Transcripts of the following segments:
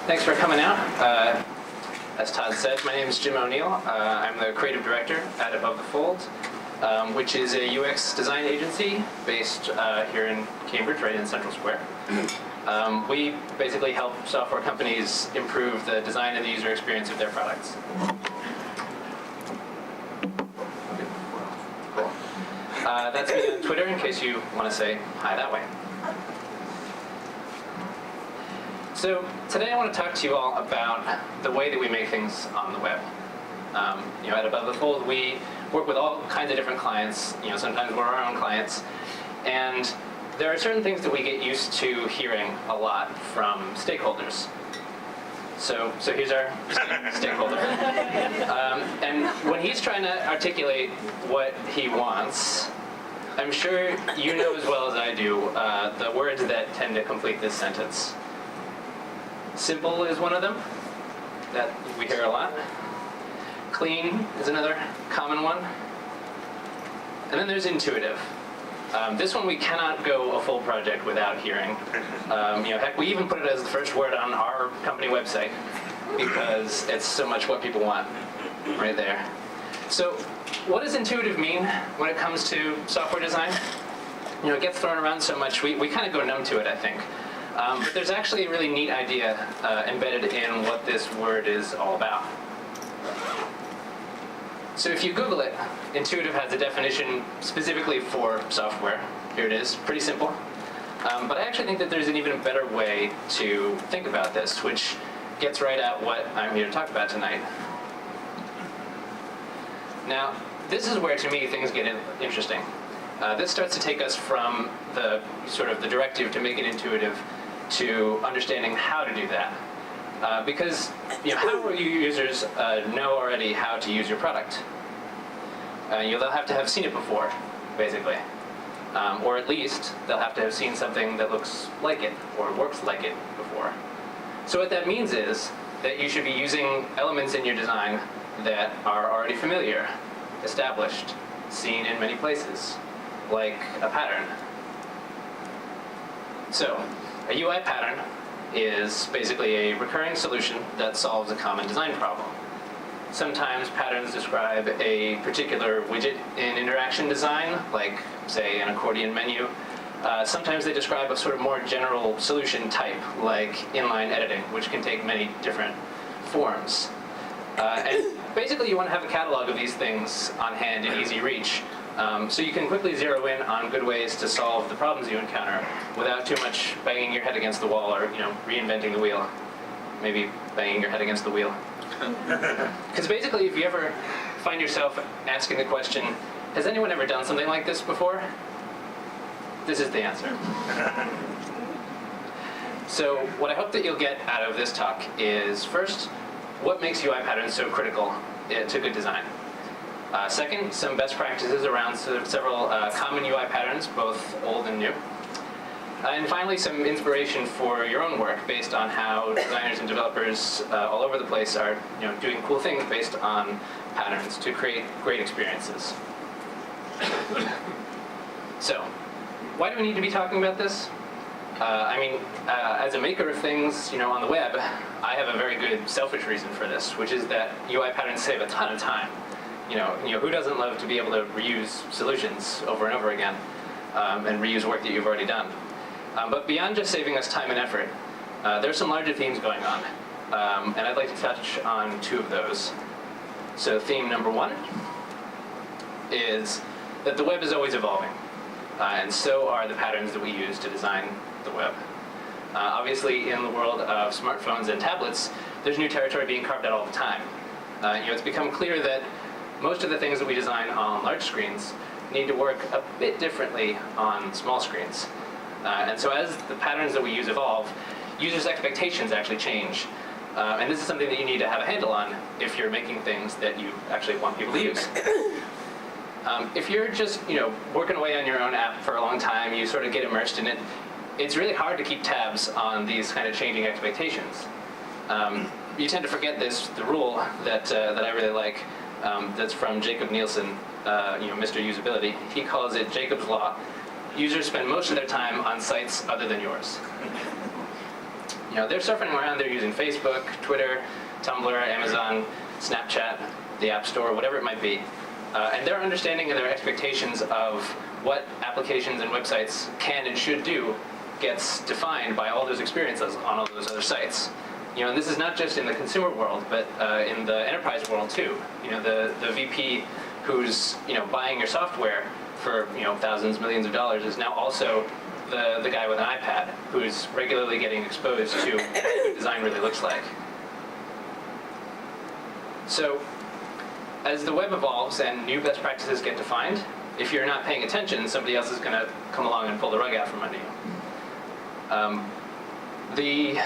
Thanks for coming out. As Todd said, my name is Jim ONeill. I'm the creative director at Above the Fold, which is a UX design agency based here in Cambridge, right in Central Square. We basically help software companies improve the design and the user experience of their products. Cool. That's me on Twitter, in case you want to say hi that way. So today I want to talk to you all about the way that we make things on the web. At Above the Fold, we work with all kinds of different clients. Sometimes we're our own clients, and there are certain things that we get used to hearing a lot from stakeholders. So here's our stakeholder, and when he's trying to articulate what he wants, I'm sure you know as well as I do the words that tend to complete this sentence. Simple is one of them that we hear a lot. Clean is another common one. And then there's intuitive. This one we cannot go a full project without hearing. Heck, we even put it as the first word on our company website because it's so much what people want right there. So what does intuitive mean when it comes to software design? It gets thrown around so much, we kind of go numb to it, I think. But there's actually a really neat idea embedded in what this word is all about. So if you Google it, intuitive has a definition specifically for software. Here it is, pretty simple. But I actually think that there's an even better way to think about this, which gets right at what I'm here to talk about tonight. Now, this is where, to me, things get interesting. This starts to take us from the directive to make it intuitive to understanding how to do that. Because how will your users know already how to use your product? They'll have to have seen it before, basically. Or at least they'll have to have seen something that looks like it or works like it before. So what that means is that you should be using elements in your design that are already familiar, established, seen in many places, like a pattern. So a UI pattern is basically a recurring solution that solves a common design problem. Sometimes patterns describe a particular widget in interaction design, like, say, an accordion menu. Sometimes they describe a sort of more general solution type, like inline editing, which can take many different forms. And basically you want to have a catalog of these things on hand in easy reach, so you can quickly zero in on good ways to solve the problems you encounter without too much banging your head against the wall or reinventing the wheel. Maybe banging your head against the wheel. Because basically, if you ever find yourself asking the question, has anyone ever done something like this before? This is the answer. So what I hope that you'll get out of this talk is, first, what makes UI patterns so critical to good design? Second, some best practices around several common UI patterns, both old and new. And finally, some inspiration for your own work based on how designers and developers all over the place are doing cool things based on patterns to create great experiences. So, why do we need to be talking about this? As a maker of things on the web, I have a very good selfish reason for this, which is that UI patterns save a ton of time. Who doesn't love to be able to reuse solutions over and over again and reuse work that you've already done? But beyond just saving us time and effort, there's some larger themes going on, and I'd like to touch on two of those. So theme number one is that the web is always evolving, and so are the patterns that we use to design the web. Obviously, in the world of smartphones and tablets, there's new territory being carved out all the time. It's become clear that most of the things that we design on large screens need to work a bit differently on small screens. And so as the patterns that we use evolve, users' expectations actually change. And this is something that you need to have a handle on if you're making things that you actually want people to use. If you're just working away on your own app for a long time, you sort of get immersed in it, it's really hard to keep tabs on these kind of changing expectations. You tend to forget the rule that I really like, that's from Jacob Nielsen, Mr. Usability. He calls it Jacob's Law. Users spend most of their time on sites other than yours. They're surfing around, they're using Facebook, Twitter, Tumblr, Amazon, Snapchat, the App Store, whatever it might be. And their understanding and their expectations of what applications and websites can and should do gets defined by all those experiences on all those other sites. And this is not just in the consumer world, but in the enterprise world too. The VP who's buying your software for thousands, millions of dollars is now also the guy with an iPad who's regularly getting exposed to what good design really looks like. So, as the web evolves and new best practices get defined, if you're not paying attention, somebody else is going to come along and pull the rug out from under you. The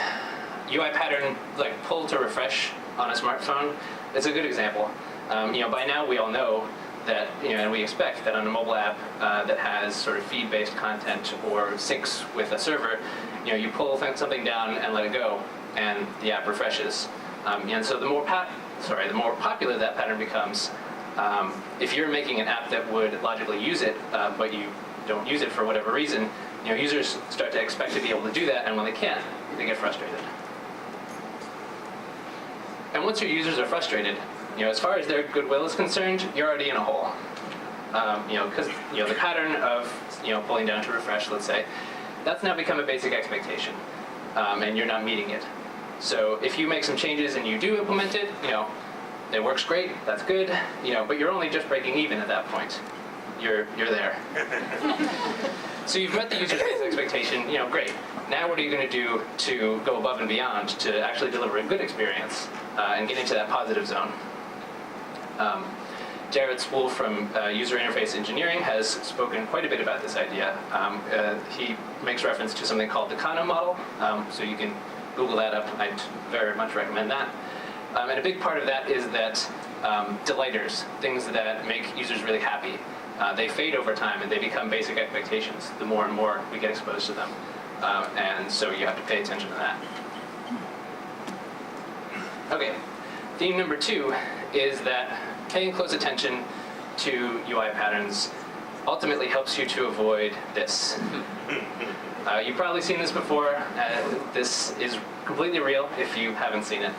UI pattern, like pull to refresh on a smartphone, is a good example. By now we all know that, and we expect that on a mobile app that has sort of feed-based content or syncs with a server, you pull something down and let it go, and the app refreshes. And so the more popular that pattern becomes, if you're making an app that would logically use it, but you don't use it for whatever reason, users start to expect to be able to do that, and when they can't, they get frustrated. And once your users are frustrated, as far as their goodwill is concerned, you're already in a hole. Because the pattern of pulling down to refresh, let's say, that's now become a basic expectation, and you're not meeting it. So if you make some changes and you do implement it, it works great, that's good, but you're only just breaking even at that point. You're there. So you've met the user's basic expectation, great. Now what are you going to do to go above and beyond to actually deliver a good experience and get into that positive zone? Jared Spool from User Interface Engineering has spoken quite a bit about this idea. He makes reference to something called the Kano model, so you can Google that up. I'd very much recommend that. And a big part of that is that delighters, things that make users really happy, they fade over time and they become basic expectations the more and more we get exposed to them. And so you have to pay attention to that. Okay, theme number 2 is that paying close attention to UI patterns ultimately helps you to avoid this. You've probably seen this before. This is completely real if you haven't seen it.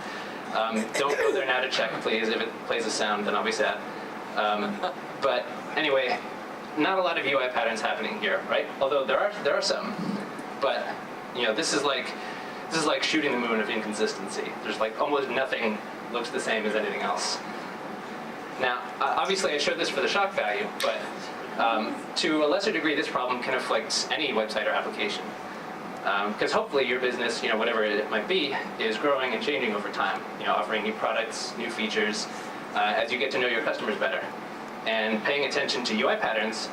Don't go there now to check, please. If it plays a sound, then I'll be sad. But anyway, not a lot of UI patterns happening here, right? Although there are some. But this is like shooting the moon of inconsistency. There's like almost nothing looks the same as anything else. Now, obviously I showed this for the shock value, but to a lesser degree, this problem can afflict any website or application. Because hopefully your business, whatever it might be, is growing and changing over time, offering new products, new features, as you get to know your customers better. And paying attention to UI patterns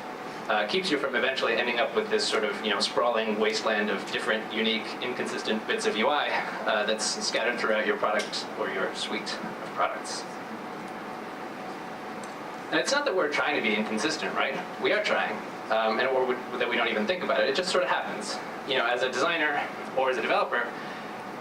keeps you from eventually ending up with this sort of, sprawling wasteland of different, unique, inconsistent bits of UI that's scattered throughout your product or your suite of products. And it's not that we're trying to be inconsistent, right? We are trying, or that we don't even think about it. It just sort of happens. As a designer or as a developer,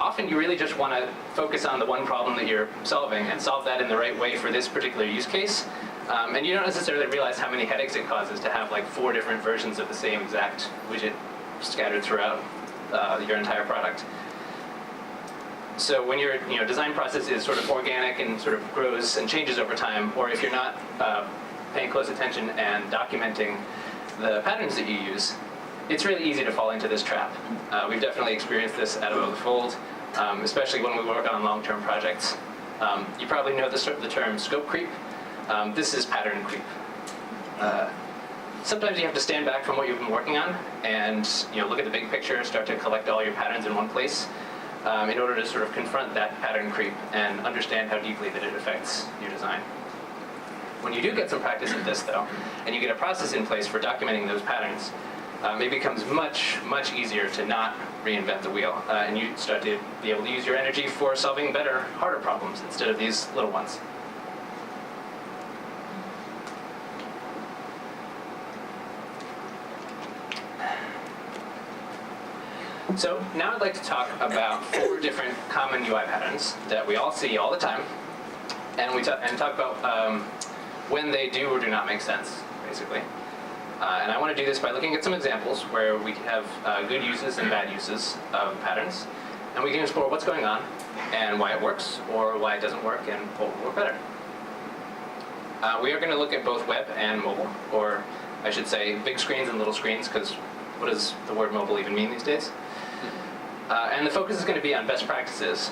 often you really just want to focus on the one problem that you're solving and solve that in the right way for this particular use case. And you don't necessarily realize how many headaches it causes to have like 4 different versions of the same exact widget scattered throughout your entire product. So when your design process is sort of organic and sort of grows and changes over time, or if you're not paying close attention and documenting the patterns that you use, it's really easy to fall into this trap. We've definitely experienced this at Above the Fold, especially when we work on long-term projects. You probably know the term scope creep. This is pattern creep. Sometimes you have to stand back from what you've been working on and look at the big picture, start to collect all your patterns in one place in order to sort of confront that pattern creep and understand how deeply that it affects your design. When you do get some practice at this, though, and you get a process in place for documenting those patterns, it becomes much, much easier to not reinvent the wheel, and you start to be able to use your energy for solving better, harder problems instead of these little ones. So now I'd like to talk about 4 different common UI patterns that we all see all the time, and talk about when they do or do not make sense, basically. And I want to do this by looking at some examples where we have good uses and bad uses of patterns, and we can explore what's going on and why it works or why it doesn't work and what will work better. We are going to look at both web and mobile, or I should say big screens and little screens, because what does the word mobile even mean these days? And the focus is going to be on best practices,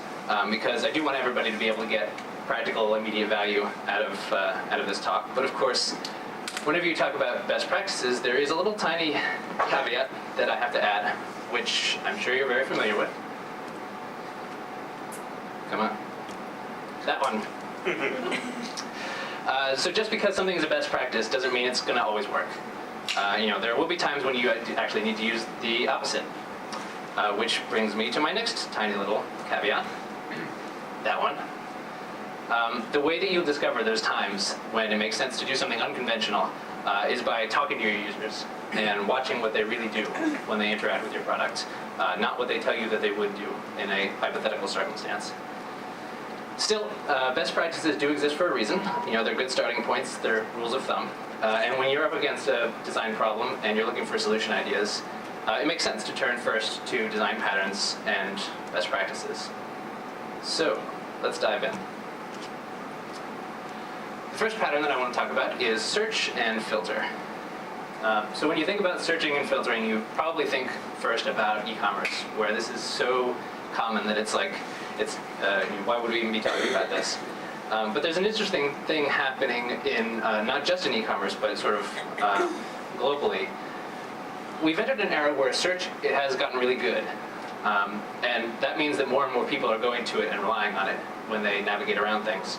because I do want everybody to be able to get practical, immediate value out of this talk. But of course, whenever you talk about best practices, there is a little tiny caveat that I have to add, which I'm sure you're very familiar with. Come on. That one. So just because something is a best practice doesn't mean it's going to always work. There will be times when you actually need to use the opposite. Which brings me to my next tiny little caveat. That one. The way that you'll discover those times when it makes sense to do something unconventional is by talking to your users and watching what they really do when they interact with your product, not what they tell you that they would do in a hypothetical circumstance. Still, best practices do exist for a reason. They're good starting points, they're rules of thumb. And when you're up against a design problem and you're looking for solution ideas, it makes sense to turn first to design patterns and best practices. So, let's dive in. The first pattern that I want to talk about is search and filter. So when you think about searching and filtering, you probably think first about e-commerce, where this is so common that it's like, why would we even be talking about this? But there's an interesting thing happening in, not just in e-commerce, but sort of globally. We've entered an era where search has gotten really good. And that means that more and more people are going to it and relying on it when they navigate around things.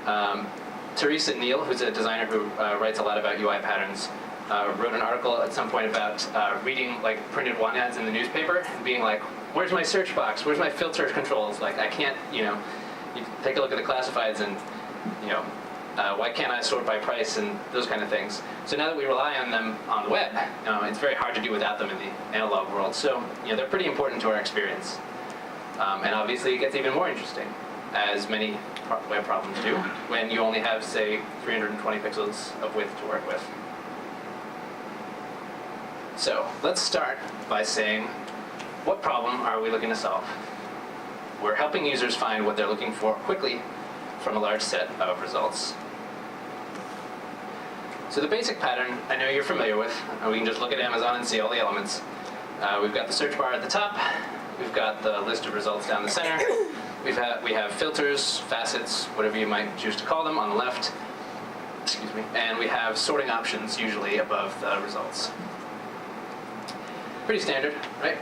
ONeill, who's a designer who writes a lot about UI patterns, wrote an article at some point about reading printed want ads in the newspaper and being like, where's my search box? Where's my filter controls? I can't, you take a look at the classifieds and, why can't I sort by price and those kind of things. So now that we rely on them on the web, it's very hard to do without them in the analog world. So, they're pretty important to our experience. And obviously it gets even more interesting, as many web problems do, when you only have, say, 320 pixels of width to work with. So, let's start by saying, what problem are we looking to solve? We're helping users find what they're looking for quickly from a large set of results. So the basic pattern, I know you're familiar with. We can just look at Amazon and see all the elements. We've got the search bar at the top. We've got the list of results down the center. We have filters, facets, whatever you might choose to call them, on the left. Excuse me. And we have sorting options, usually above the results. Pretty standard, right?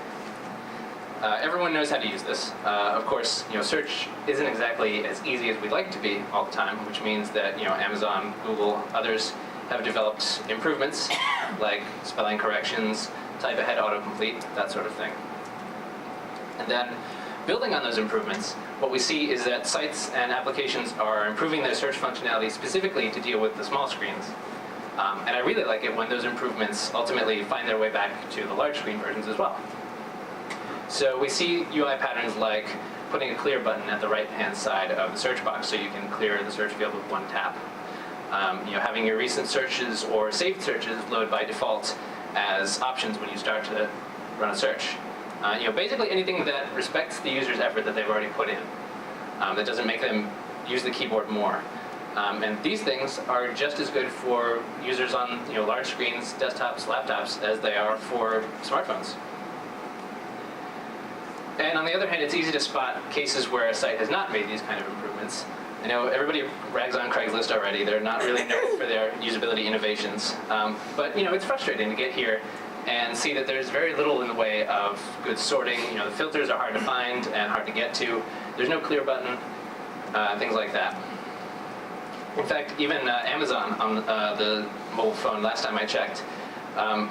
Everyone knows how to use this. Of course, search isn't exactly as easy as we'd like to be all the time, which means that Amazon, Google, others have developed improvements like spelling corrections, type ahead autocomplete, that sort of thing. And then, building on those improvements, what we see is that sites and applications are improving their search functionality specifically to deal with the small screens. And I really like it when those improvements ultimately find their way back to the large screen versions as well. So we see UI patterns like putting a clear button at the right-hand side of the search box so you can clear the search field with one tap. Having your recent searches or saved searches load by default as options when you start to run a search. Basically anything that respects the user's effort that they've already put in, that doesn't make them use the keyboard more. And these things are just as good for users on large screens, desktops, laptops, as they are for smartphones. And on the other hand, it's easy to spot cases where a site has not made these kind of improvements. I know everybody rags on Craigslist already. They're not really known for their usability innovations. But it's frustrating to get here and see that there's very little in the way of good sorting. The filters are hard to find and hard to get to. There's no clear button, things like that. In fact, even Amazon on the mobile phone, last time I checked,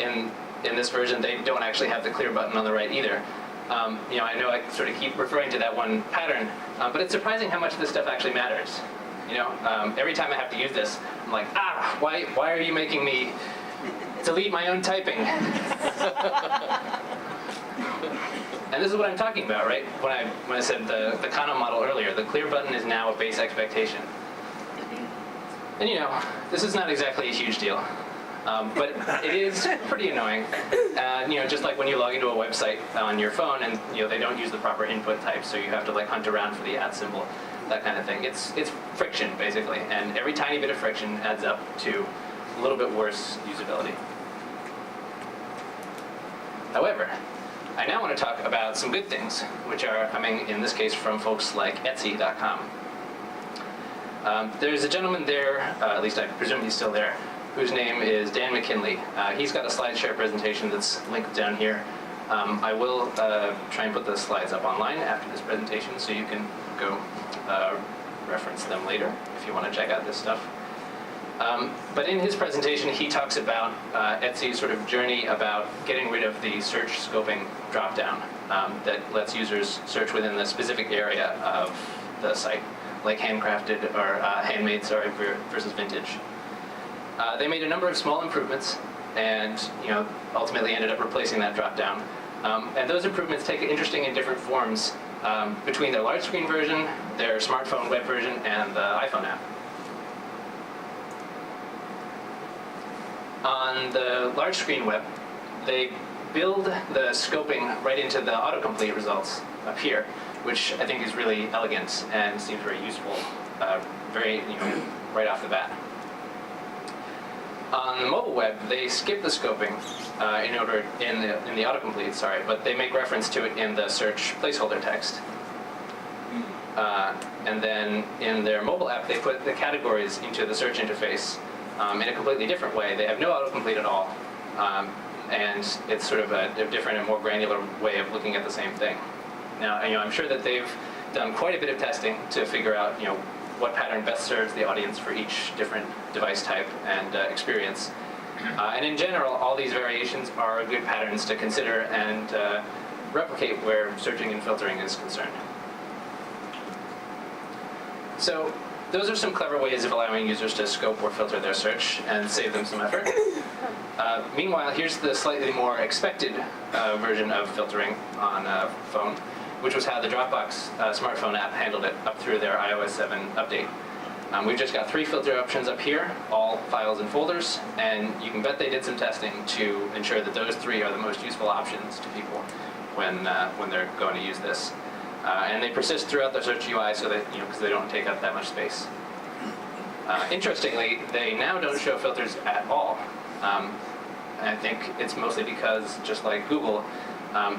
in this version, they don't actually have the clear button on the right either. I know I sort of keep referring to that one pattern, but it's surprising how much this stuff actually matters. Every time I have to use this, I'm like, why are you making me delete my own typing? And this is what I'm talking about, right? When I said the Kano model earlier, the clear button is now a base expectation. And this is not exactly a huge deal. But it is pretty annoying. Just like when you log into a website on your phone and they don't use the proper input type, so you have to like hunt around for the @ symbol, that kind of thing. It's friction basically, and every tiny bit of friction adds up to a little bit worse usability. However, I now want to talk about some good things, which are coming in this case from folks like Etsy.com. There's a gentleman there, at least I presume he's still there, whose name is Dan McKinley. He's got a SlideShare presentation that's linked down here. I will try and put the slides up online after this presentation so you can go reference them later if you want to check out this stuff. But in his presentation, he talks about Etsy's sort of journey about getting rid of the search scoping dropdown that lets users search within the specific area of the site, like handcrafted or handmade, versus vintage. They made a number of small improvements, and ultimately ended up replacing that dropdown. And those improvements take interesting and different forms between their large screen version, their smartphone web version, and the iPhone app. On the large screen web, they build the scoping right into the autocomplete results up here, which I think is really elegant and seems very useful, right off the bat. On the mobile web, they skip the scoping in the autocomplete, but they make reference to it in the search placeholder text. And then in their mobile app, they put the categories into the search interface in a completely different way. They have no autocomplete at all, and it's sort of a different and more granular way of looking at the same thing. Now, I'm sure that they've done quite a bit of testing to figure out, what pattern best serves the audience for each different device type and experience. And in general, all these variations are good patterns to consider and replicate where searching and filtering is concerned. So those are some clever ways of allowing users to scope or filter their search and save them some effort. Meanwhile, here's the slightly more expected version of filtering on a phone, which was how the Dropbox smartphone app handled it up through their iOS 7 update. We've just got 3 filter options up here, all files and folders, and you can bet they did some testing to ensure that those 3 are the most useful options to people when they're going to use this. And they persist throughout the search UI so that, because they don't take up that much space. Interestingly, they now don't show filters at all. And I think it's mostly because, just like Google,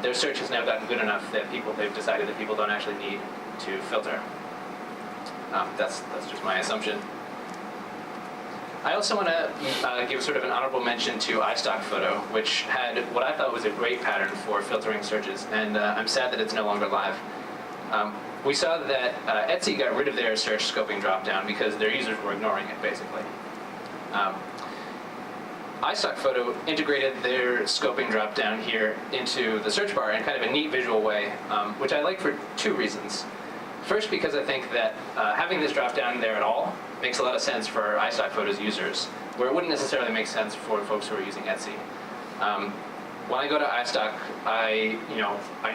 their search has now gotten good enough that they've decided that people don't actually need to filter. That's just my assumption. I also want to give sort of an honorable mention to iStock Photo, which had what I thought was a great pattern for filtering searches, and I'm sad that it's no longer live. We saw that Etsy got rid of their search scoping dropdown because their users were ignoring it, basically. iStock Photo integrated their scoping dropdown here into the search bar in kind of a neat visual way, which I like for 2 reasons. First, because I think that having this dropdown there at all makes a lot of sense for iStock Photo's users, where it wouldn't necessarily make sense for folks who are using Etsy. When I go to iStock, I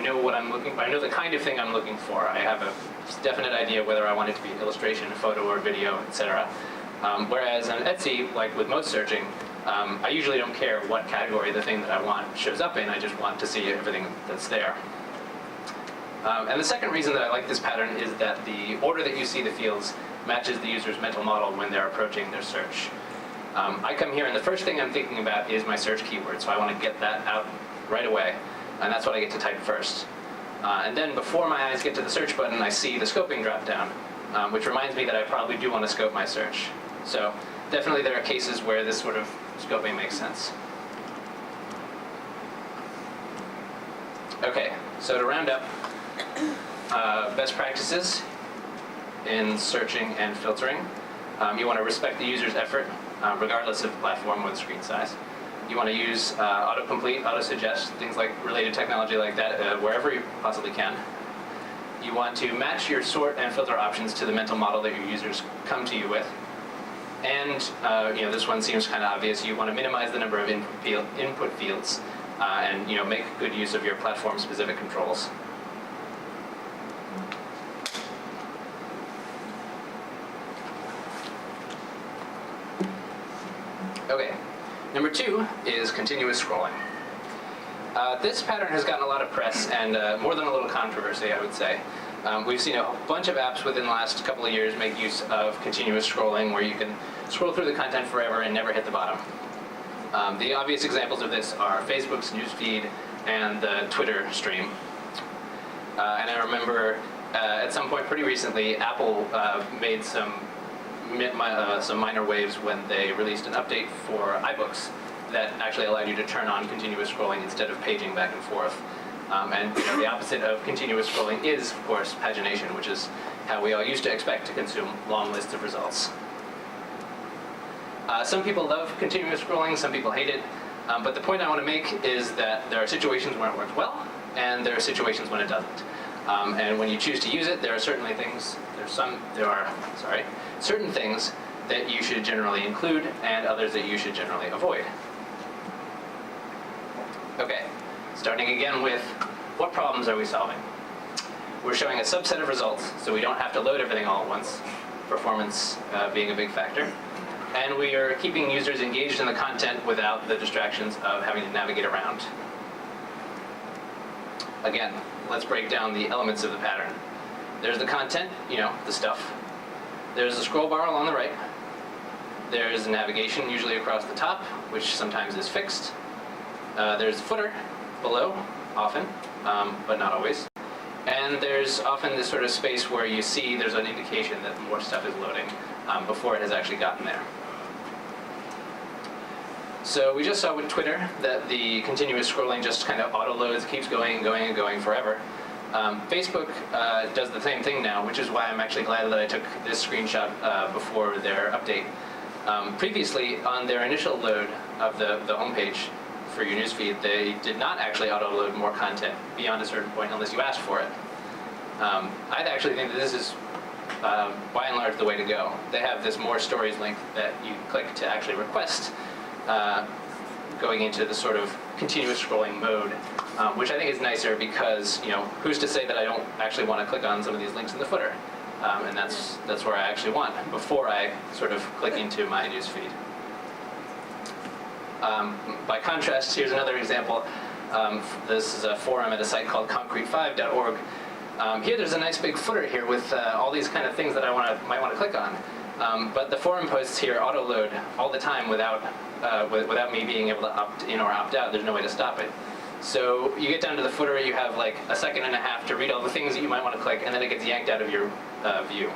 know what I'm looking for. I know the kind of thing I'm looking for. I have a definite idea whether I want it to be illustration, photo, or video, etc. Whereas on Etsy, like with most searching, I usually don't care what category the thing that I want shows up in. I just want to see everything that's there. And the second reason that I like this pattern is that the order that you see the fields matches the user's mental model when they're approaching their search. I come here and the first thing I'm thinking about is my search keyword, so I want to get that out right away, and that's what I get to type first. And then before my eyes get to the search button, I see the scoping drop-down, which reminds me that I probably do want to scope my search. So definitely there are cases where this sort of scoping makes sense. Okay, so to round up, best practices in searching and filtering. You want to respect the user's effort, regardless of platform or the screen size. You want to use autocomplete, auto-suggest, things like related technology like that, wherever you possibly can. You want to match your sort and filter options to the mental model that your users come to you with. And this one seems kind of obvious. You want to minimize the number of input fields, and make good use of your platform-specific controls. Okay, Number 2 is continuous scrolling. This pattern has gotten a lot of press and more than a little controversy, I would say. We've seen a bunch of apps within the last couple of years make use of continuous scrolling, where you can scroll through the content forever and never hit the bottom. The obvious examples of this are Facebook's newsfeed and the Twitter stream. And I remember at some point pretty recently, Apple made some minor waves when they released an update for iBooks that actually allowed you to turn on continuous scrolling instead of paging back and forth. And the opposite of continuous scrolling is, of course, pagination, which is how we all used to expect to consume long lists of results. Some people love continuous scrolling, some people hate it, but the point I want to make is that there are situations where it works well, and there are situations when it doesn't. And when you choose to use it, there are certainly things, certain things that you should generally include and others that you should generally avoid. Okay, starting again with what problems are we solving? We're showing a subset of results, so we don't have to load everything all at once, performance being a big factor. And we are keeping users engaged in the content without the distractions of having to navigate around. Again, let's break down the elements of the pattern. There's the content, the stuff. There's the scroll bar along the right. There's navigation, usually across the top, which sometimes is fixed. There's the footer below, often, but not always. And there's often this sort of space where you see there's an indication that more stuff is loading before it has actually gotten there. So we just saw with Twitter that the continuous scrolling just kind of auto-loads, keeps going and going and going forever. Facebook does the same thing now, which is why I'm actually glad that I took this screenshot before their update. Previously, on their initial load of the homepage for your newsfeed, they did not actually auto-load more content beyond a certain point unless you asked for it. I actually think that this is, by and large, the way to go. They have this More Stories link that you click to actually request going into the sort of continuous scrolling mode, which I think is nicer because, who's to say that I don't actually want to click on some of these links in the footer? And that's where I actually want, before I sort of click into my newsfeed. By contrast, here's another example. This is a forum at a site called concrete5.org. Here there's a nice big footer here with all these kind of things that I might want to click on. But the forum posts here auto-load all the time without me being able to opt in or opt out. There's no way to stop it. So you get down to the footer, you have like a second and a half to read all the things that you might want to click, and then it gets yanked out of your view.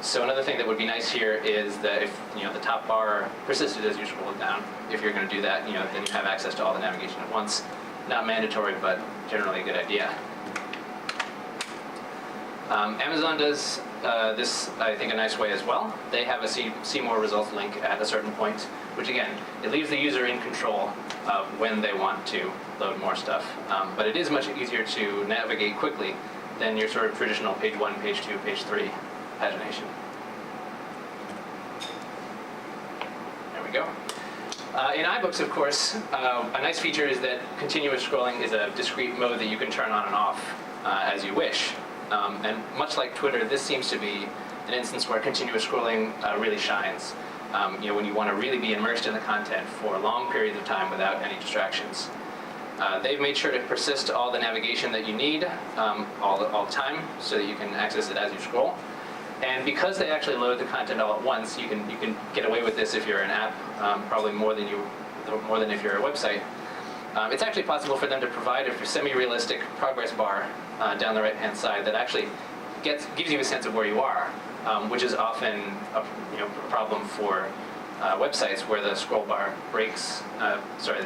So another thing that would be nice here is that if the top bar persisted as you scroll down, if you're going to do that, then you have access to all the navigation at once. Not mandatory, but generally a good idea. Amazon does this, I think, a nice way as well. They have a see more results link at a certain point, which again, it leaves the user in control of when they want to load more stuff. But it is much easier to navigate quickly than your sort of traditional page 1, page 2, page 3 pagination. There we go. In iBooks, of course, a nice feature is that continuous scrolling is a discrete mode that you can turn on and off as you wish. And much like Twitter, this seems to be an instance where continuous scrolling really shines. When you want to really be immersed in the content for long periods of time without any distractions. They've made sure to persist all the navigation that you need all the time so that you can access it as you scroll. And because they actually load the content all at once, you can get away with this if you're an app, probably more than if you're a website. It's actually possible for them to provide a semi-realistic progress bar down the right-hand side that actually gives you a sense of where you are, which is often a problem for websites where the scroll bar breaks.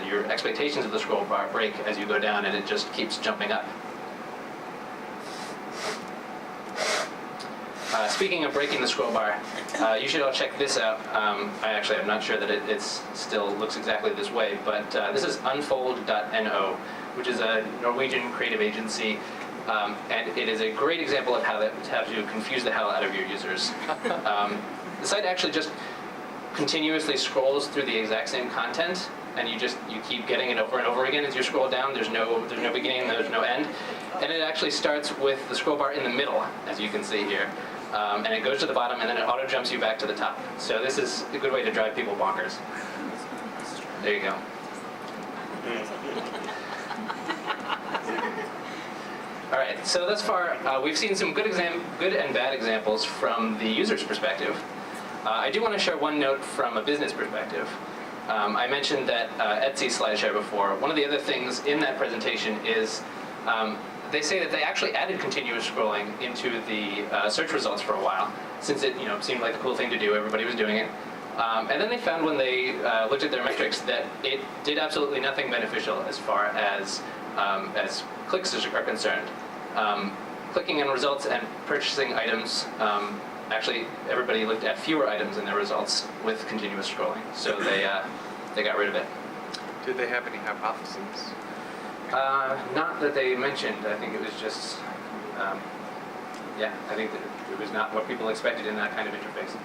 Your expectations of the scroll bar break as you go down, and it just keeps jumping up. Speaking of breaking the scroll bar, you should all check this out. I'm not sure that it still looks exactly this way, but this is unfold.no, which is a Norwegian creative agency, and it is a great example of how to confuse the hell out of your users. The site actually just continuously scrolls through the exact same content, and you keep getting it over and over again as you scroll down. There's no beginning, there's no end, and it actually starts with the scroll bar in the middle, as you can see here. and it goes to the bottom, and then it auto jumps you back to the top. So this is a good way to drive people bonkers. There you go. All right, so thus far, we've seen some good and bad examples from the user's perspective. I do want to share one note from a business perspective. I mentioned that Etsy SlideShare before. One of the other things in that presentation is they say that they actually added continuous scrolling into the search results for a while, since it seemed like the cool thing to do. Everybody was doing it. And then they found when they looked at their metrics that it did absolutely nothing beneficial as far as clicks are concerned. Clicking on results and purchasing items, actually everybody looked at fewer items in their results with continuous scrolling. So they got rid of it. Did they have any hypotheses? Not that they mentioned. I think it was just, I think that it was not what people expected in that kind of interface.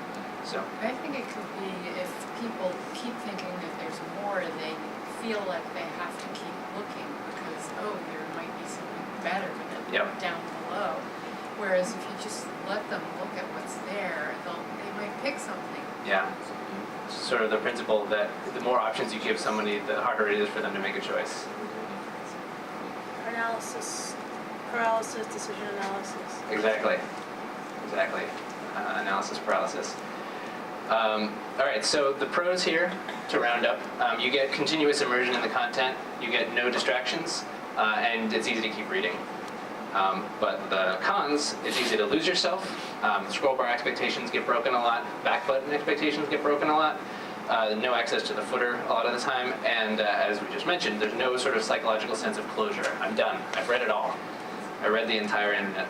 So I think it could be if people keep thinking that there's more, they feel like they have to keep looking because, there might be something better down below. Whereas if you just let them look at what's there, they might pick something. Yeah. Sort of the principle that the more options you give somebody, the harder it is for them to make a choice. Analysis, paralysis, decision analysis. Exactly. Analysis paralysis. All right, so the pros here, to round up, you get continuous immersion in the content, you get no distractions, and it's easy to keep reading. But the cons, it's easy to lose yourself, scroll bar expectations get broken a lot, back button expectations get broken a lot, no access to the footer a lot of the time, and as we just mentioned, there's no sort of psychological sense of closure. I'm done. I've read it all. I read the entire internet.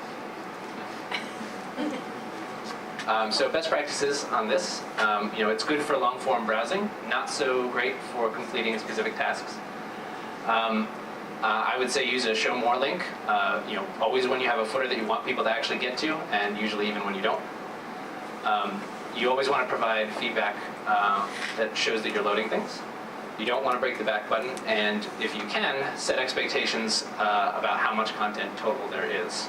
So best practices on this, it's good for long-form browsing, not so great for completing specific tasks. I would say use a show more link, always when you have a footer that you want people to actually get to, and usually even when you don't. You always want to provide feedback that shows that you're loading things. You don't want to break the back button, and if you can, set expectations about how much content total there is.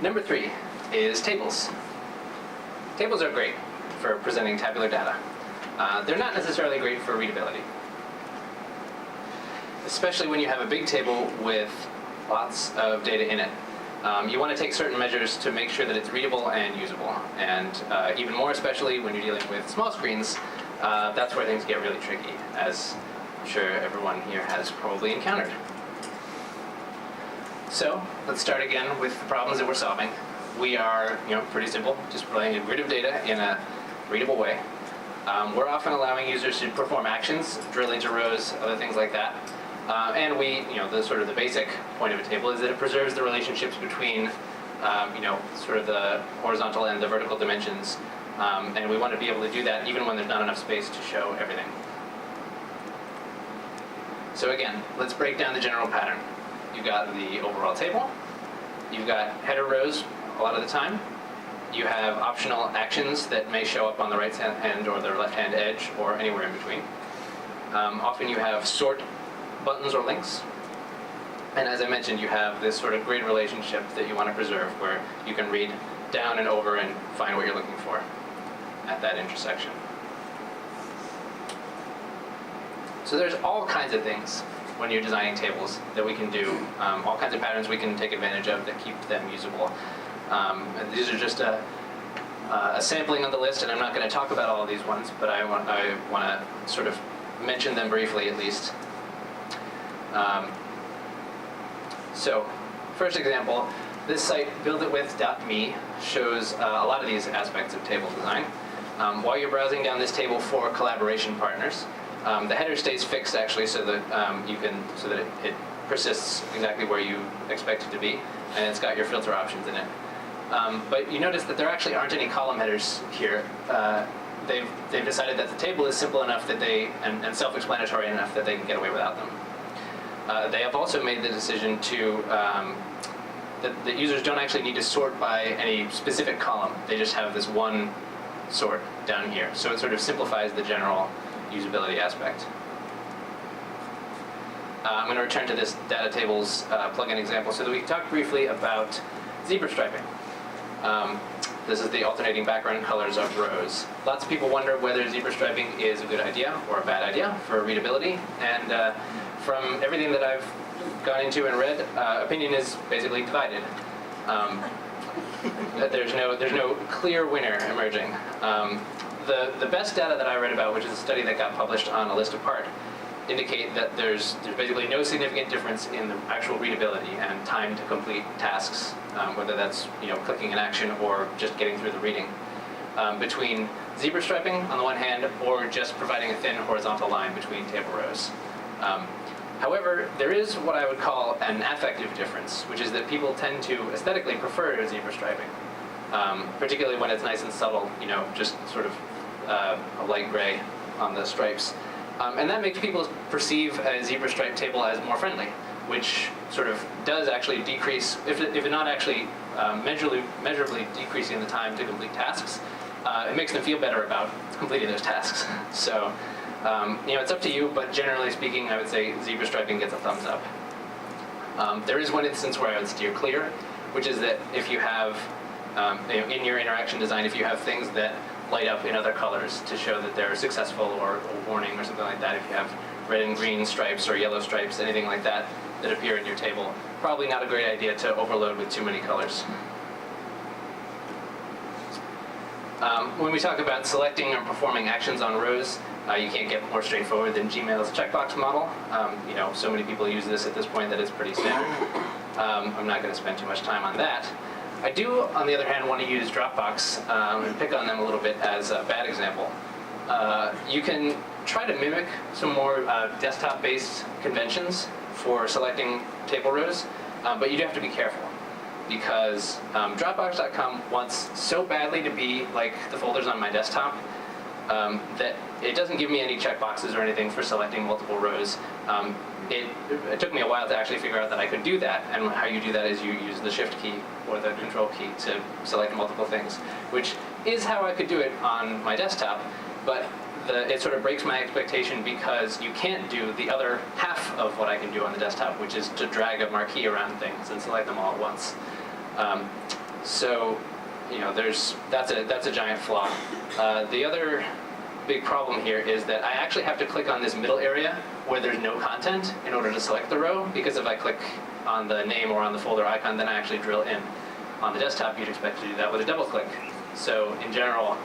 Number 3 is tables. Tables are great for presenting tabular data. They're not necessarily great for readability, especially when you have a big table with lots of data in it. You want to take certain measures to make sure that it's readable and usable, and even more especially when you're dealing with small screens, that's where things get really tricky, as I'm sure everyone here has probably encountered. So let's start again with the problems that we're solving. We are, pretty simple, just providing a grid of data in a readable way. We're often allowing users to perform actions, drill into rows, other things like that. And we, the basic point of a table is that it preserves the relationships between, sort of the horizontal and the vertical dimensions. And we want to be able to do that even when there's not enough space to show everything. So again, let's break down the general pattern. You've got the overall table. You've got header rows a lot of the time. You have optional actions that may show up on the right hand or the left hand edge or anywhere in between. Often you have sort buttons or links. And as I mentioned, you have this sort of grid relationship that you want to preserve where you can read down and over and find what you're looking for at that intersection. So there's all kinds of things when you're designing tables that we can do, all kinds of patterns we can take advantage of that keep them usable. And these are just a sampling of the list, and I'm not going to talk about all of these ones, but I want to sort of mention them briefly at least. So, first example, this site, builditwith.me, shows a lot of these aspects of table design. While you're browsing down this table for collaboration partners, the header stays fixed actually, so that it persists exactly where you expect it to be, and it's got your filter options in it. But you notice that there actually aren't any column headers here. They've decided that the table is simple enough that and self-explanatory enough that they can get away without them. They have also made the decision to that users don't actually need to sort by any specific column. They just have this one sort down here, so it sort of simplifies the general usability aspect. I'm going to return to this data tables plugin example so that we can talk briefly about zebra striping. This is the alternating background colors of rows. Lots of people wonder whether zebra striping is a good idea or a bad idea for readability, and from everything that I've gone into and read, opinion is basically divided. There's no clear winner emerging. The best data that I read about, which is a study that got published on a list apart, indicate that there's basically no significant difference in the actual readability and time to complete tasks, whether that's clicking an action or just getting through the reading, between zebra striping on the one hand or just providing a thin horizontal line between table rows. However, there is what I would call an affective difference, which is that people tend to aesthetically prefer zebra striping, particularly when it's nice and subtle, just sort of a light gray on the stripes. And that makes people perceive a zebra stripe table as more friendly, which sort of does actually decrease, if it not actually measurably decreasing the time to complete tasks, it makes them feel better about completing those tasks. So, it's up to you, but generally speaking, I would say zebra striping gets a thumbs up. There is one instance where I would steer clear, which is that if you have, in your interaction design, if you have things that light up in other colors to show that they're successful or a warning or something like that, if you have red and green stripes or yellow stripes, anything like that that appear in your table, probably not a great idea to overload with too many colors. When we talk about selecting or performing actions on rows, you can't get more straightforward than Gmail's checkbox model. So many people use this at this point that it's pretty standard. I'm not going to spend too much time on that. I do, on the other hand, want to use Dropbox and pick on them a little bit as a bad example. You can try to mimic some more desktop-based conventions for selecting table rows, but you do have to be careful, because Dropbox.com wants so badly to be like the folders on my desktop that it doesn't give me any checkboxes or anything for selecting multiple rows. It took me a while to actually figure out that I could do that, and how you do that is you use the Shift key or the Control key to select multiple things, which is how I could do it on my desktop, but it sort of breaks my expectation because you can't do the other half of what I can do on the desktop, which is to drag a marquee around things and select them all at once. That's a giant flaw. The other big problem here is that I actually have to click on this middle area where there's no content in order to select the row, because if I click on the name or on the folder icon, then I actually drill in. On the desktop, you'd expect to do that with a double click. So in general,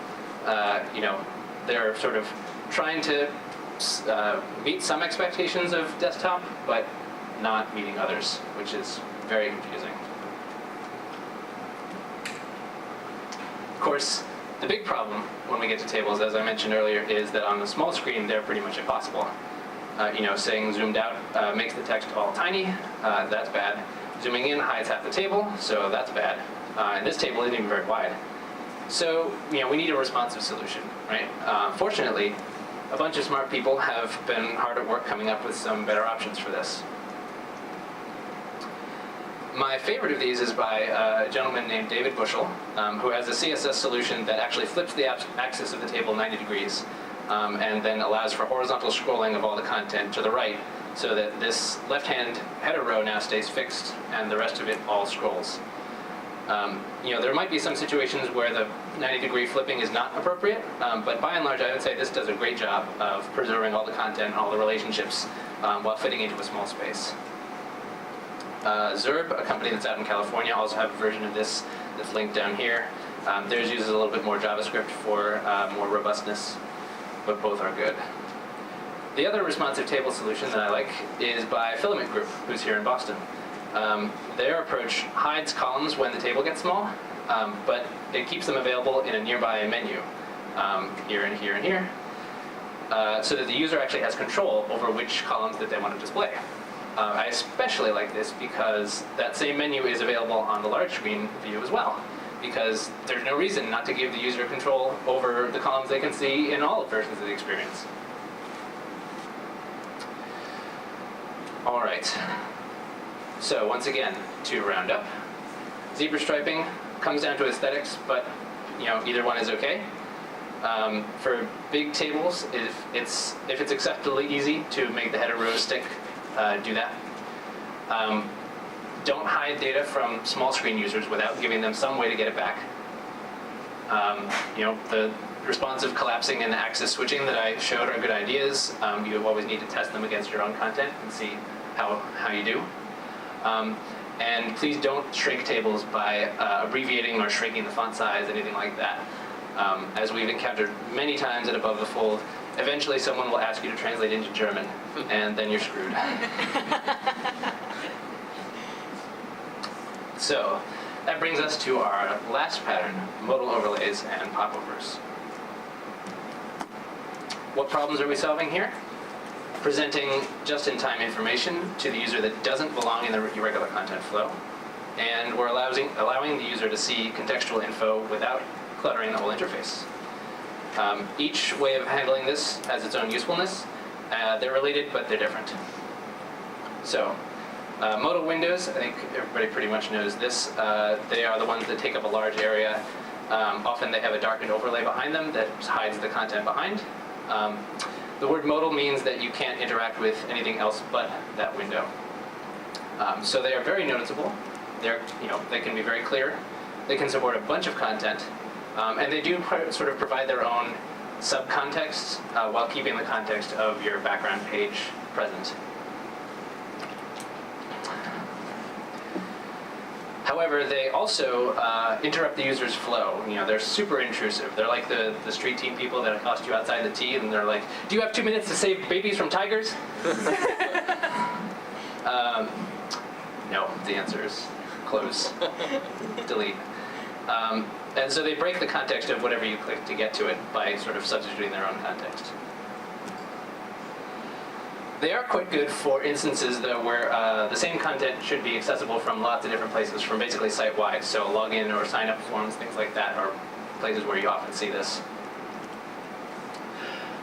they're sort of trying to meet some expectations of desktop, but not meeting others, which is very confusing. Of course, the big problem when we get to tables, as I mentioned earlier, is that on the small screen, they're pretty much impossible. Saying zoomed out makes the text all tiny, that's bad. Zooming in hides half the table, so that's bad. And this table isn't even very wide. So, we need a responsive solution, right? Fortunately, a bunch of smart people have been hard at work coming up with some better options for this. My favorite of these is by a gentleman named David Bushell, who has a CSS solution that actually flips the axis of the table 90 degrees and then allows for horizontal scrolling of all the content to the right, so that this left-hand header row now stays fixed and the rest of it all scrolls. There might be some situations where the 90-degree flipping is not appropriate, but by and large I would say this does a great job of preserving all the content and all the relationships while fitting into a small space. Zerb, a company that's out in California, also have a version of this that's linked down here. Theirs uses a little bit more JavaScript for more robustness, but both are good. The other responsive table solution that I like is by Filament Group, who's here in Boston. Their approach hides columns when the table gets small, but it keeps them available in a nearby menu, here and here and here, so that the user actually has control over which columns that they want to display. I especially like this because that same menu is available on the large screen view as well, because there's no reason not to give the user control over the columns they can see in all versions of the experience. All right. So once again, to round up, zebra striping comes down to aesthetics, but either one is okay. For big tables, if it's acceptably easy to make the header rows stick do that. Don't hide data from small screen users without giving them some way to get it back. The responsive collapsing and access switching that I showed are good ideas. You always need to test them against your own content and see how you do. And please don't shrink tables by abbreviating or shrinking the font size, anything like that. As we've encountered many times at Above the Fold, eventually someone will ask you to translate into German, and then you're screwed. So that brings us to our last pattern, modal overlays and popovers. What problems are we solving here? Presenting just-in-time information to the user that doesn't belong in the regular content flow, and we're allowing the user to see contextual info without cluttering the whole interface. Each way of handling this has its own usefulness. They're related, but they're different. So, modal windows, I think everybody pretty much knows this. They are the ones that take up a large area. Often they have a darkened overlay behind them that hides the content behind. The word modal means that you can't interact with anything else but that window. So they are very noticeable. They can be very clear. They can support a bunch of content, and they do sort of provide their own subcontext while keeping the context of your background page present. However, they also interrupt the user's flow. They're super intrusive. They're like the street team people that accost you outside the T, and they're like, "Do you have 2 minutes to save babies from tigers?" No, the answer is close, delete. And so they break the context of whatever you click to get to it by sort of substituting their own context. They are quite good for instances, though, where the same content should be accessible from lots of different places, from basically site-wide. So login or sign-up forms, things like that, are places where you often see this.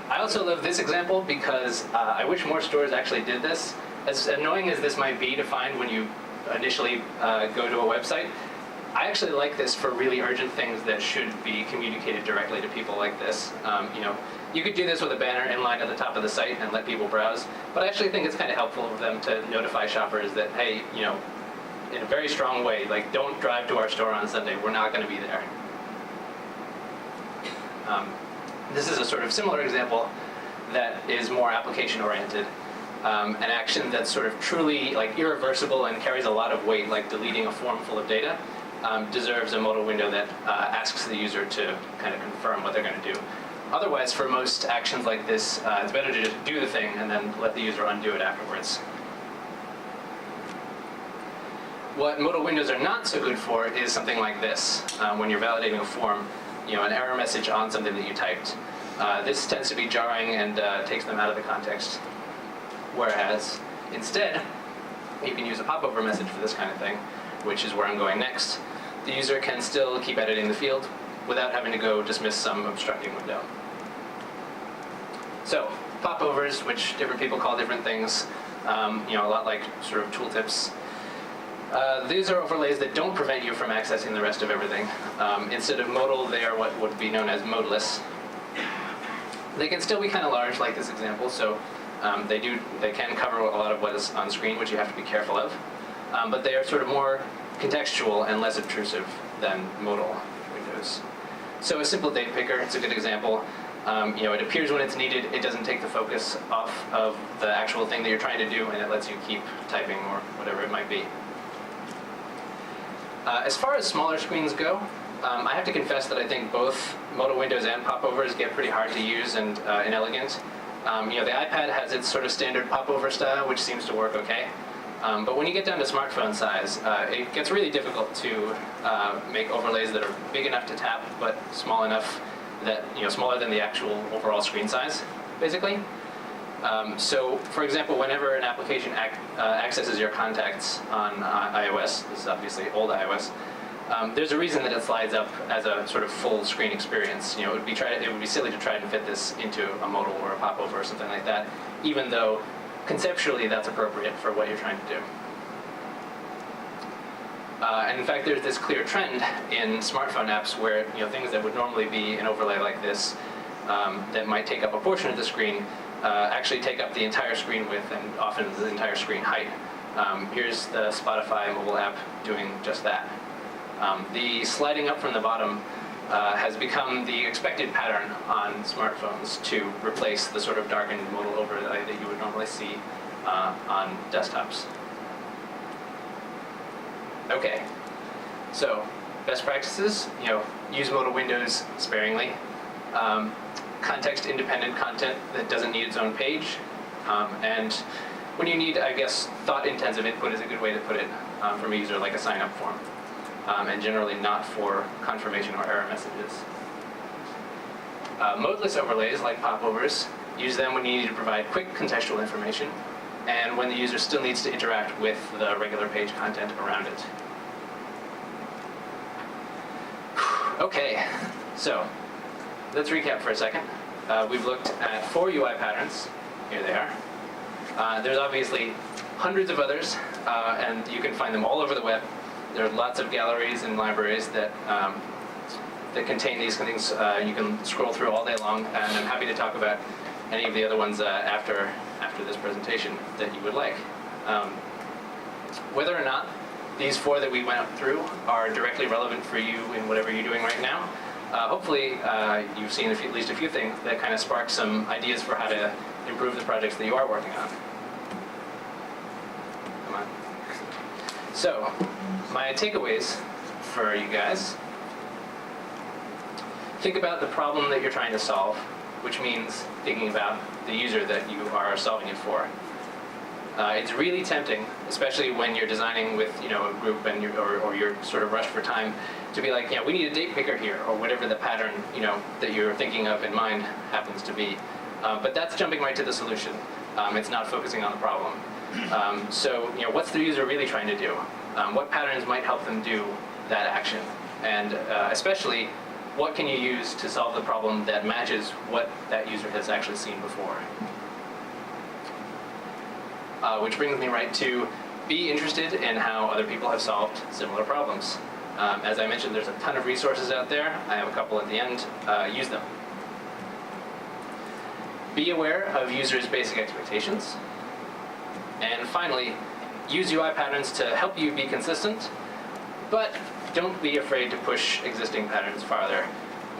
I also love this example because I wish more stores actually did this. As annoying as this might be to find when you initially go to a website, I actually like this for really urgent things that should be communicated directly to people like this. You could do this with a banner inline at the top of the site and let people browse, but I actually think it's kind of helpful for them to notify shoppers that, hey, in a very strong way, like, don't drive to our store on Sunday, we're not going to be there. This is a sort of similar example that is more application-oriented. An action that's sort of truly irreversible and carries a lot of weight, like deleting a form full of data, deserves a modal window that asks the user to kind of confirm what they're going to do. Otherwise, for most actions like this, it's better to just do the thing and then let the user undo it afterwards. What modal windows are not so good for is something like this. When you're validating a form, an error message on something that you typed. This tends to be jarring and takes them out of the context. Whereas, instead, you can use a popover message for this kind of thing, which is where I'm going next. The user can still keep editing the field without having to go dismiss some obstructing window. So, popovers, which different people call different things, a lot like sort of tooltips. These are overlays that don't prevent you from accessing the rest of everything. Instead of modal, they are what would be known as modeless. They can still be kind of large, like this example, so they can cover a lot of what is on screen, which you have to be careful of. But they are sort of more contextual and less obtrusive than modal windows. So a simple date picker, it's a good example. It appears when it's needed, it doesn't take the focus off of the actual thing that you're trying to do, and it lets you keep typing or whatever it might be. As far as smaller screens go, I have to confess that I think both modal windows and popovers get pretty hard to use and inelegant. The iPad has its sort of standard popover style, which seems to work okay. But when you get down to smartphone size, it gets really difficult to make overlays that are big enough to tap, but small enough that, smaller than the actual overall screen size, basically. So, for example, whenever an application accesses your contacts on iOS, this is obviously old iOS, there's a reason that it slides up as a sort of full screen experience. It would be silly to try and fit this into a modal or a popover or something like that, even though conceptually that's appropriate for what you're trying to do. And in fact, there's this clear trend in smartphone apps where things that would normally be an overlay like this that might take up a portion of the screen actually take up the entire screen width and often the entire screen height. Here's the Spotify mobile app doing just that. The sliding up from the bottom has become the expected pattern on smartphones to replace the sort of darkened modal overlay that you would normally see on desktops. Okay, so best practices, use modal windows sparingly. Context-independent content that doesn't need its own page. And when you need, I guess, thought-intensive input is a good way to put it from a user, like a sign-up form. And generally not for confirmation or error messages. Modeless overlays, like popovers, use them when you need to provide quick contextual information and when the user still needs to interact with the regular page content around it. Okay, so let's recap for a second. We've looked at 4 UI patterns. Here they are. There's obviously hundreds of others, and you can find them all over the web. There are lots of galleries and libraries that contain these things. You can scroll through all day long, and I'm happy to talk about any of the other ones after this presentation that you would like. Whether or not these 4 that we went through are directly relevant for you in whatever you're doing right now, hopefully you've seen at least a few things that kind of spark some ideas for how to improve the projects that you are working on. Come on. So, my takeaways for you guys. Think about the problem that you're trying to solve, which means thinking about the user that you are solving it for. It's really tempting, especially when you're designing with a group and or you're sort of rushed for time, to be like, we need a date picker here, or whatever the pattern that you're thinking of in mind happens to be. But that's jumping right to the solution. It's not focusing on the problem. So what's the user really trying to do? What patterns might help them do that action? And especially, what can you use to solve the problem that matches what that user has actually seen before? Which brings me right to be interested in how other people have solved similar problems. As I mentioned, there's a ton of resources out there. I have a couple at the end. Use them. Be aware of users' basic expectations. And finally, use UI patterns to help you be consistent, but don't be afraid to push existing patterns farther.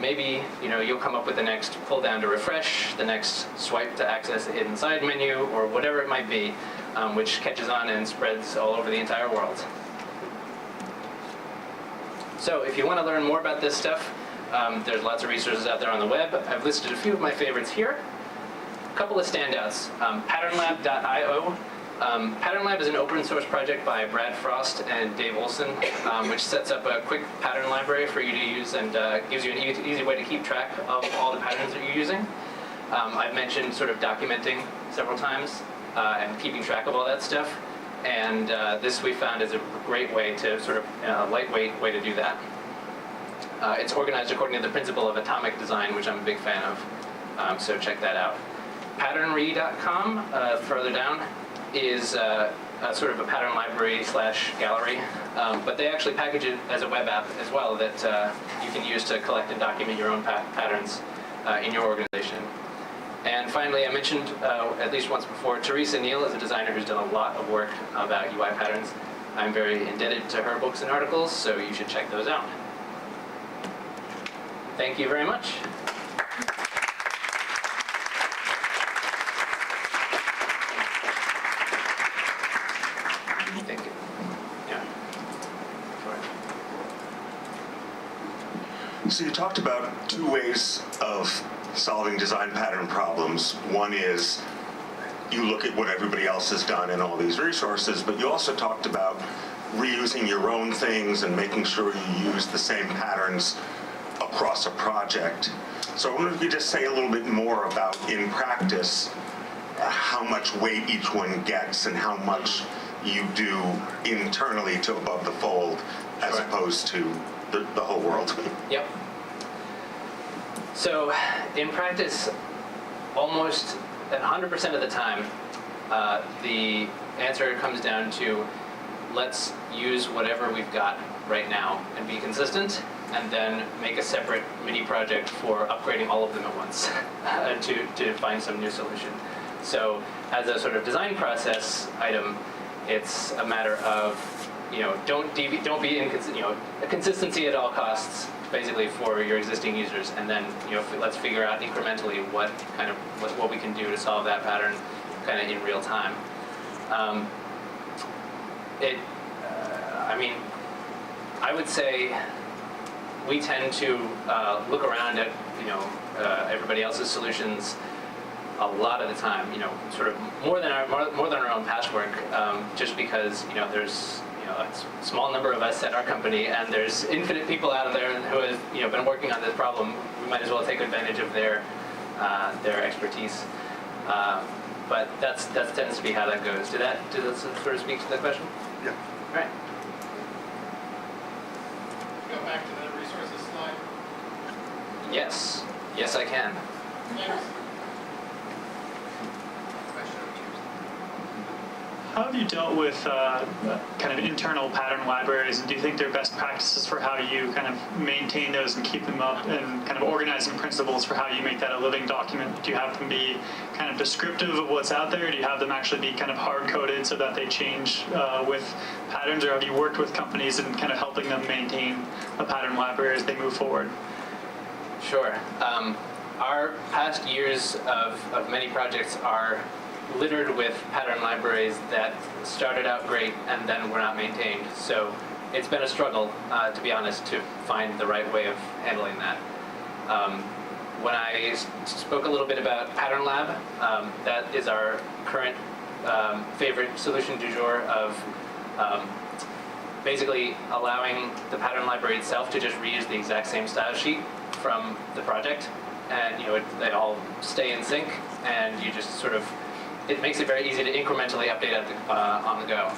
Maybe you'll come up with the next pull down to refresh, the next swipe to access a hidden side menu, or whatever it might be, which catches on and spreads all over the entire world. So if you want to learn more about this stuff, there's lots of resources out there on the web. I've listed a few of my favorites here. A couple of standouts. Patternlab.io. PatternLab is an open source project by Brad Frost and Dave Olson, which sets up a quick pattern library for you to use and gives you an easy way to keep track of all the patterns that you're using. I've mentioned sort of documenting several times and keeping track of all that stuff. And this we found is a great way to sort of lightweight way to do that. It's organized according to the principle of atomic design, which I'm a big fan of. So check that out. Patternry.com, further down, is sort of a pattern library / gallery, but they actually package it as a web app as well that you can use to collect and document your own patterns in your organization. And finally, I mentioned at least once before, Teresa Neal is a designer who's done a lot of work about UI patterns. I'm very indebted to her books and articles, so you should check those out. Thank you very much. Thank you. Yeah. So you talked about 2 ways of solving design pattern problems. One is you look at what everybody else has done in all these resources, but you also talked about reusing your own things and making sure you use the same patterns across a project. So I wonder if you could just say a little bit more about, in practice, how much weight each one gets and how much you do internally to above the fold as opposed to the whole world. Yep. So in practice, almost 100% of the time, the answer comes down to let's use whatever we've got right now and be consistent. and then make a separate mini project for upgrading all of them at once to find some new solution. So as a sort of design process item, it's a matter of, don't be a consistency at all costs, basically, for your existing users, and then let's figure out incrementally what we can do to solve that pattern kind of in real time. I would say we tend to look around at everybody else's solutions a lot of the time, sort of more than our own past work, just because there's a small number of us at our company, and there's infinite people out there who have been working on this problem. We might as well take advantage of their expertise. But that tends to be how that goes. Did that sort of speak to that question? Yeah. All right. Go back to the resources slide. Yes. Yes, I can. Thanks. How have you dealt with kind of internal pattern libraries, and do you think they're best practices for how you kind of maintain those and keep them up, and kind of organizing principles for how you make that a living document? Do you have them be kind of descriptive of what's out there? Do you have them actually be kind of hard-coded so that they change with patterns, or have you worked with companies and kind of helping them maintain a pattern library as they move forward? Sure. Our past years of many projects are littered with pattern libraries that started out great and then were not maintained. So it's been a struggle, to be honest, to find the right way of handling that. When I spoke a little bit about Pattern Lab, that is our current favorite solution du jour of basically allowing the pattern library itself to just reuse the exact same style sheet from the project, and they all stay in sync, and you just sort of, it makes it very easy to incrementally update on the go.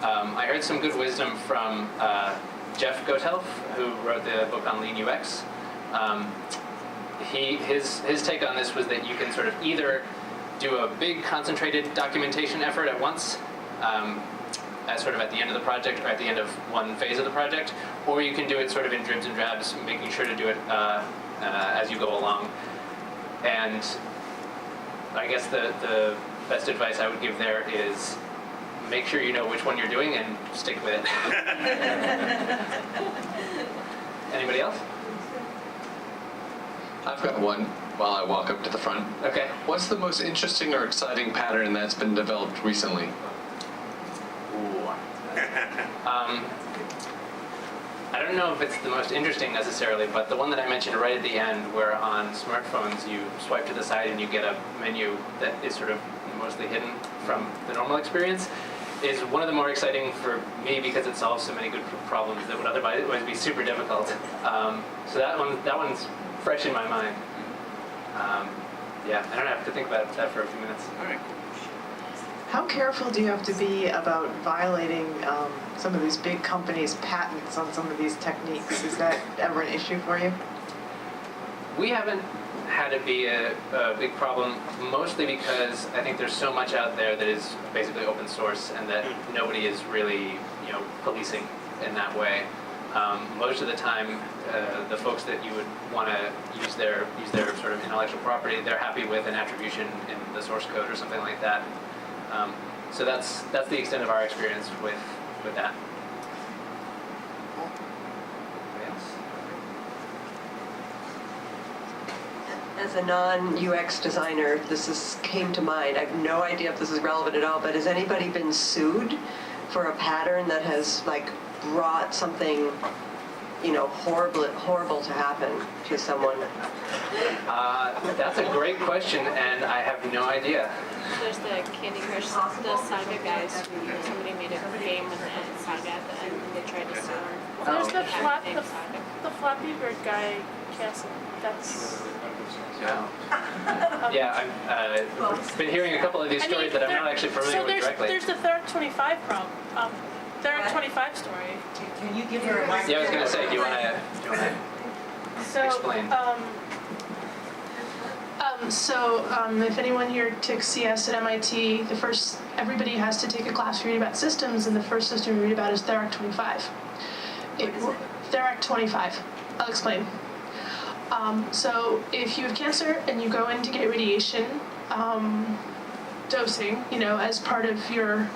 I heard some good wisdom from Jeff Gotelf, who wrote the book on Lean UX. His take on this was that you can sort of either do a big concentrated documentation effort at once, sort of at the end of the project or at the end of one phase of the project, or you can do it sort of in dribs and drabs, making sure to do it as you go along. And I guess the best advice I would give there is make sure you know which one you're doing and stick with it. Anybody else? I've got one while I walk up to the front. Okay. What's the most interesting or exciting pattern that's been developed recently? Ooh. I don't know if it's the most interesting necessarily, but the one that I mentioned right at the end, where on smartphones you swipe to the side and you get a menu that is sort of mostly hidden from the normal experience, is one of the more exciting for me because it solves so many good problems that would otherwise be super difficult. So that one's fresh in my mind. Yeah, I don't have to think about that for a few minutes. All right. How careful do you have to be about violating some of these big companies' patents on some of these techniques? Is that ever an issue for you? We haven't had it be a big problem, mostly because I think there's so much out there that is basically open source and that nobody is really, policing in that way. Most of the time, the folks that you would want to use their sort of intellectual property, they're happy with an attribution in the source code or something like that. So that's the extent of our experience with that. Anybody else? As a non-UX designer, came to mind. I have no idea if this is relevant at all, but has anybody been sued for a pattern that has brought something, horrible to happen to someone? That's a great question, and I have no idea. There's the Candy Crush, the Saga guys, who somebody made a game with the Saga at the end, and they tried to sue her. Oh. There's the Flappy Bird guy, Castle. That's... Yeah, I've been hearing a couple of these stories that I'm not actually familiar with directly. There's the Theric 25 problem. Theric 25 story. Can you give her a microphone? Yeah, I was going to say, do you want to explain? If anyone here took CS at MIT, everybody has to take a class to read about systems, and the first system we read about is Theric 25. Theric 25. I'll explain. So if you have cancer and you go in to get radiation dosing, as part of your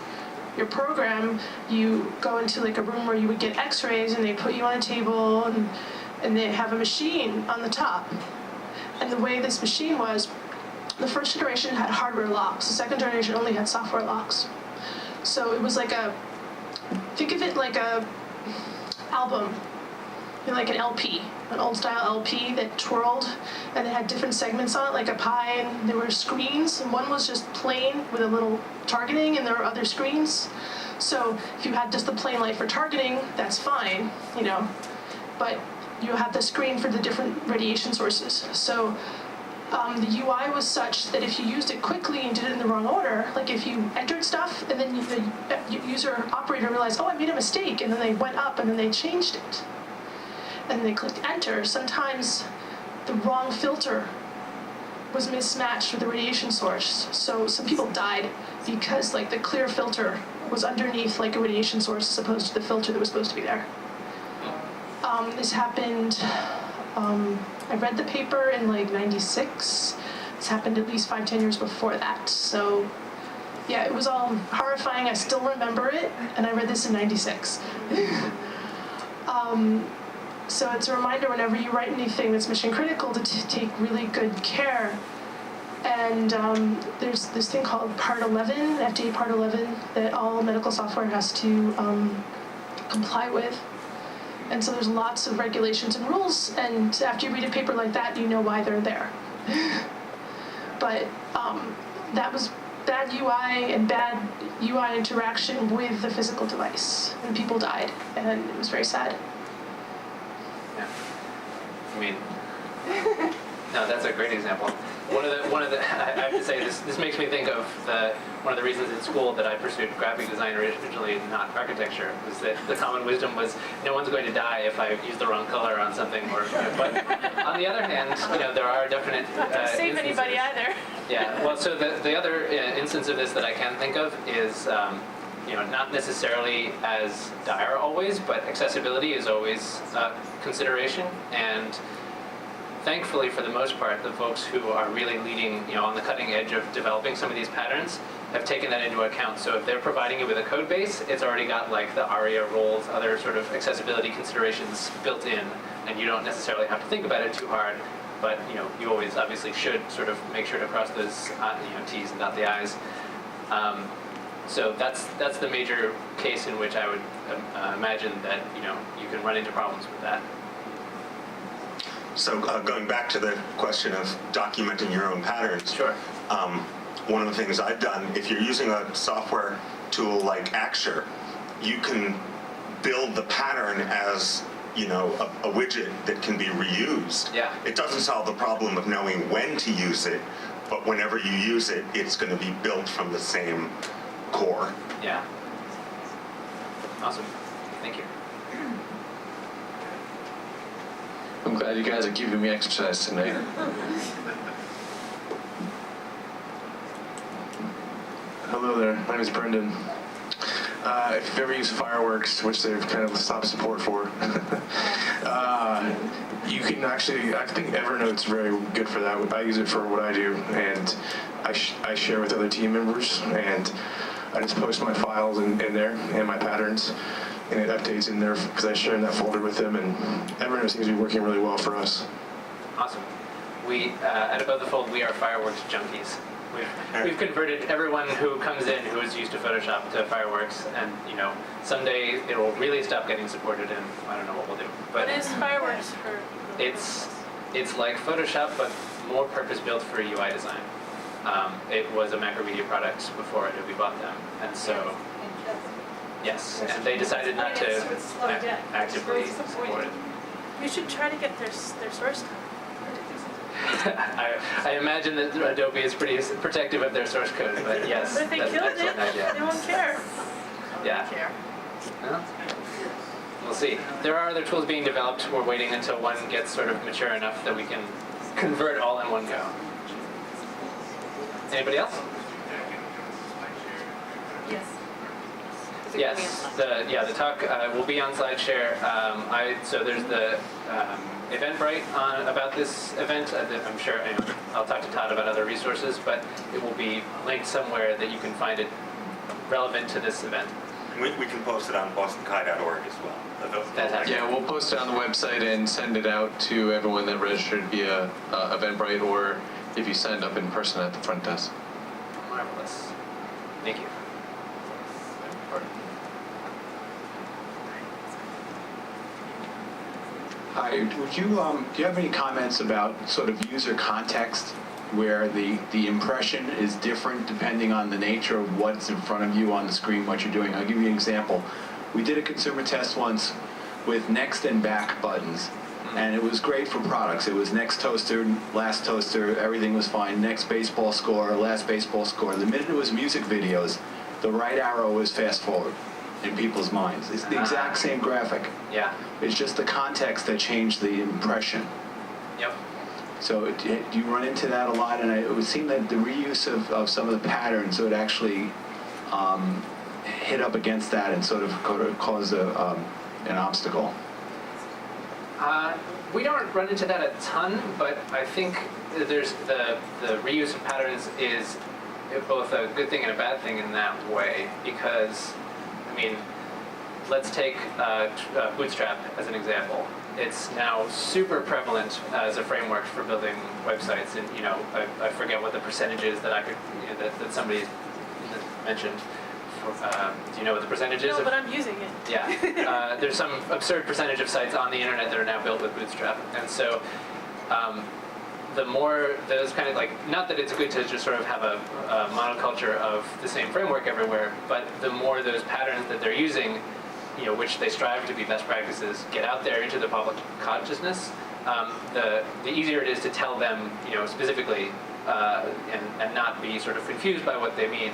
program, you go into like a room where you would get x-rays and they put you on a table and they have a machine on the top. And the way this machine was, the first generation had hardware locks, the second generation only had software locks. So it was like think of it like a album, like an LP, an old style LP that twirled and it had different segments on it, like a pie, and there were screens, and one was just plain with a little targeting, and there were other screens. So if you had just the plain light for targeting, that's fine, but you have the screen for the different radiation sources. So the UI was such that if you used it quickly and did it in the wrong order, like if you entered stuff and then the user operator realized, oh, I made a mistake, and then they went up and then they changed it, and they clicked enter, sometimes the wrong filter was mismatched with the radiation source. So some people died because like the clear filter was underneath like a radiation source as opposed to the filter that was supposed to be there. This happened, I read the paper in like 96. This happened at least 5-10 years before that. So yeah, it was all horrifying. I still remember it, and I read this in 96. So it's a reminder whenever you write anything that's mission critical to take really good care. And there's this thing called Part 11, FDA Part 11, that all medical software has to comply with. And so there's lots of regulations and rules, and after you read a paper like that, you know why they're there. But that was bad UI and bad UI interaction with the physical device, and people died, and it was very sad. Yeah. I mean, no, that's a great example. One of the I have to say this makes me think of one of the reasons in school that I pursued graphic design originally, not architecture, was that the common wisdom was no one's going to die if I use the wrong color on something. But on the other hand, there are definite Save anybody either. Yeah. Well, so the other instance of this that I can think of is not necessarily as dire always, but accessibility is always a consideration. And thankfully, for the most part, the folks who are really leading, on the cutting edge of developing some of these patterns have taken that into account. So if they're providing you with a code base, it's already got like the ARIA roles, other sort of accessibility considerations built in, and you don't necessarily have to think about it too hard. But you always obviously should sort of make sure to cross those T's and dot the I's. So that's the major case in which I would imagine that you can run into problems with that. So going back to the question of documenting your own patterns, Sure. One of the things I've done, if you're using a software tool like Axure, you can build the pattern as a widget that can be reused. Yeah. It doesn't solve the problem of knowing when to use it, but whenever you use it, it's going to be built from the same core. Yeah. Awesome. Thank you. I'm glad you guys are giving me exercise tonight. Hello there, my name is Brendan. If you've ever used Fireworks, which they've kind of stopped support for, you can actually, I think Evernote's very good for that. I use it for what I do, and I share with other team members, and I just post my files in there and my patterns, and it updates in there because I share in that folder with them, and Evernote seems to be working really well for us. Awesome. We, at Above the Fold, we are Fireworks junkies. We've converted everyone who comes in who is used to Photoshop to Fireworks, and someday it will really stop getting supported, and I don't know what we'll do. But What is Fireworks for? It's like Photoshop, but more purpose-built for UI design. It was a Macromedia product before Adobe bought them, and so yes, and they decided not to actively support it. You should try to get their source code. I imagine that Adobe is pretty protective of their source code, but yes, But if they that's an killed it, excellent idea. they won't care. Yeah. Well, we'll see. There are other tools being developed. We're waiting until one gets sort of mature enough that we can convert all in one go. Anybody else? Yes. Is it gonna be on Yes, slide? the talk will be on SlideShare. So there's the Eventbrite about this event. I'm sure I'll talk to Todd about other resources, but it will be linked somewhere that you can find it relevant to this event. We can post it on BostonCHI.org as well. Fantastic. Yeah, we'll post it on the website and send it out to everyone that registered via Eventbrite, or if you signed up in person at the front desk. Marvelous. Thank you. Hi, would you, do you have any comments about sort of user context where the impression is different depending on the nature of what's in front of you on the screen, what you're doing? I'll give you an example. We did a consumer test once with next and back buttons, and it was great for products. It was next toaster, last toaster, everything was fine. Next baseball score, last baseball score. The minute it was music videos, the right arrow was fast forward in people's minds. It's the exact same graphic. Yeah. It's just the context that changed the impression. Yep. So do you run into that a lot? And it would seem that the reuse of some of the patterns would actually hit up against that and sort of cause an obstacle. We don't run into that a ton, but I think there's the reuse of patterns is both a good thing and a bad thing in that way, because, I mean, let's take Bootstrap as an example. It's now super prevalent as a framework for building websites, and I forget what the percentage is that I could that somebody mentioned. Do you know what the percentage is? No, but I'm using it. Yeah, there's some absurd percentage of sites on the internet that are now built with Bootstrap, and so the more those kind of not that it's good to just sort of have a monoculture of the same framework everywhere, but the more those patterns that they're using, which they strive to be best practices, get out there into the public consciousness, the easier it is to tell them, specifically, and not be sort of confused by what they mean.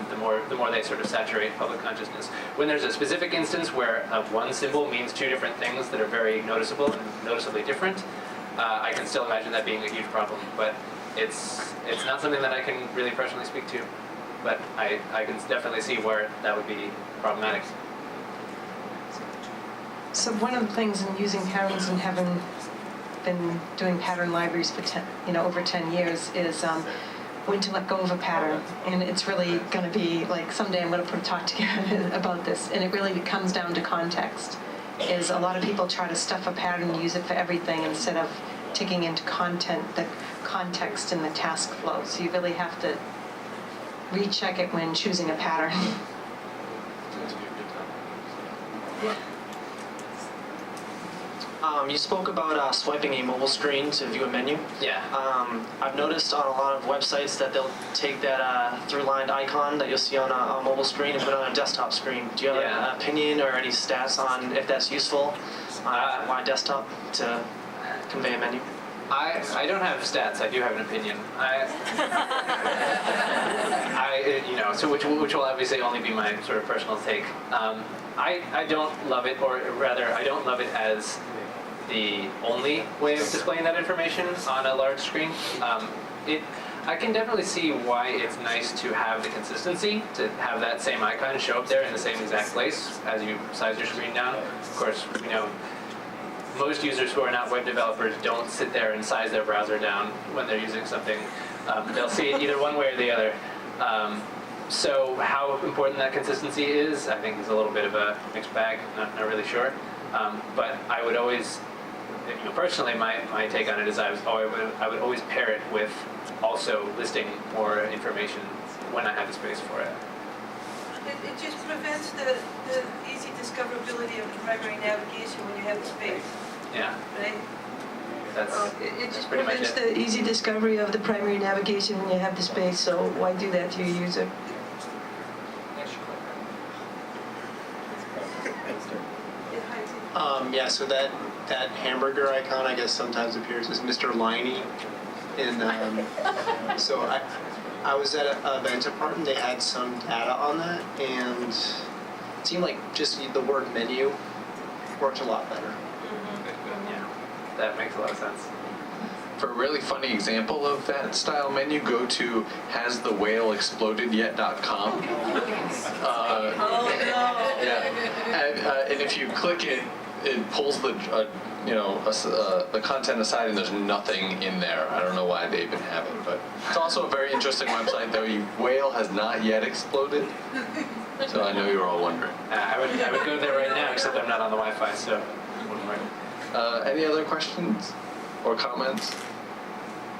The more they sort of saturate public consciousness. When there's a specific instance where one symbol means two different things that are very noticeable and noticeably different, I can still imagine that being a huge problem. But it's not something that I can really personally speak to. But I can definitely see where that would be problematic. So one of the things in using patterns and having been doing pattern libraries for over 10 years is when to let go of a pattern. And it's really going to be someday I'm going to put a talk together about this, and it really comes down to context. Is a lot of people try to stuff a pattern and use it for everything instead of taking into the context and the task flow. So you really have to recheck it when choosing a pattern. You spoke about swiping a mobile screen to view a menu. Yeah. I've noticed on a lot of websites that they'll take that through-lined icon that you'll see on a mobile screen and put it on a desktop screen. Do you have an opinion or any stats on if that's useful on my desktop to convey a menu? I don't have stats. I do have an opinion. So which will obviously only be my sort of personal take. I don't love it, or rather, I don't love it as the only way of displaying that information on a large screen. I can definitely see why it's nice to have the consistency, to have that same icon show up there in the same exact place as you size your screen down. Of course, most users who are not web developers don't sit there and size their browser down when they're using something. They'll see it either one way or the other. So how important that consistency is, I think, is a little bit of a mixed bag. Not really sure. But I would always, personally, my take on it is I would always pair it with also listing more information when I have the space for it. It just prevents the easy discoverability of the primary navigation when you have the space. Yeah. Right? It just pretty much prevents it. the easy discovery of the primary navigation when you have the space, so why do that to your user? Yeah, so that hamburger icon, I guess, sometimes appears as Mr. Liney. So I was at an event apart, and they had some data on that, and it seemed like just the word menu worked a lot better. Yeah, that makes a lot of sense. For a really funny example of that style menu, go to hasthewhaleexplodedyet.com. Yeah, and if you click it, it pulls the the content aside, and there's nothing in there. I don't know why they even have it, but it's also a very interesting website. Though whale has not yet exploded, so I know you're all wondering. I would go there right now, except I'm not on the Wi-Fi, so I wouldn't worry. Any other questions or comments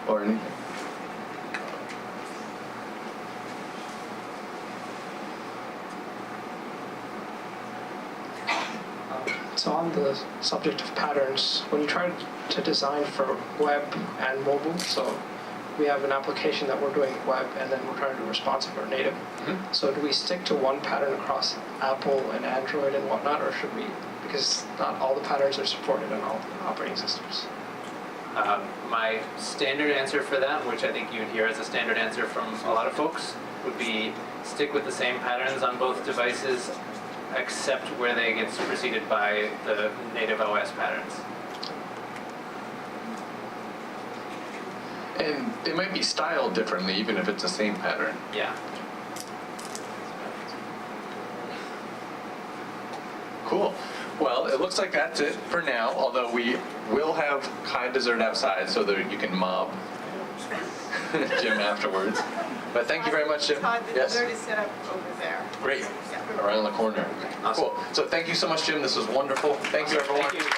or anything? So on the subject of patterns, when you try to design for web and mobile, so we have an application that we're doing web and then we're trying to do responsive or native. Mm-hmm. So do we stick to one pattern across Apple and Android and whatnot, or should we, because not all the patterns are supported on all the operating systems? My standard answer for that, which I think you'd hear as a standard answer from a lot of folks, would be stick with the same patterns on both devices, except where they get superseded by the native OS patterns. And they might be styled differently, even if it's the same pattern. Yeah. Cool. Well, it looks like that's it for now, although we will have Kai dessert outside so that you can mob Jim afterwards. But thank you very much, Jim. Todd, the dessert is set up over there. Great. Around the corner. Awesome. Cool. So thank you so much, Jim. This was wonderful. Thank you, everyone. Thank you.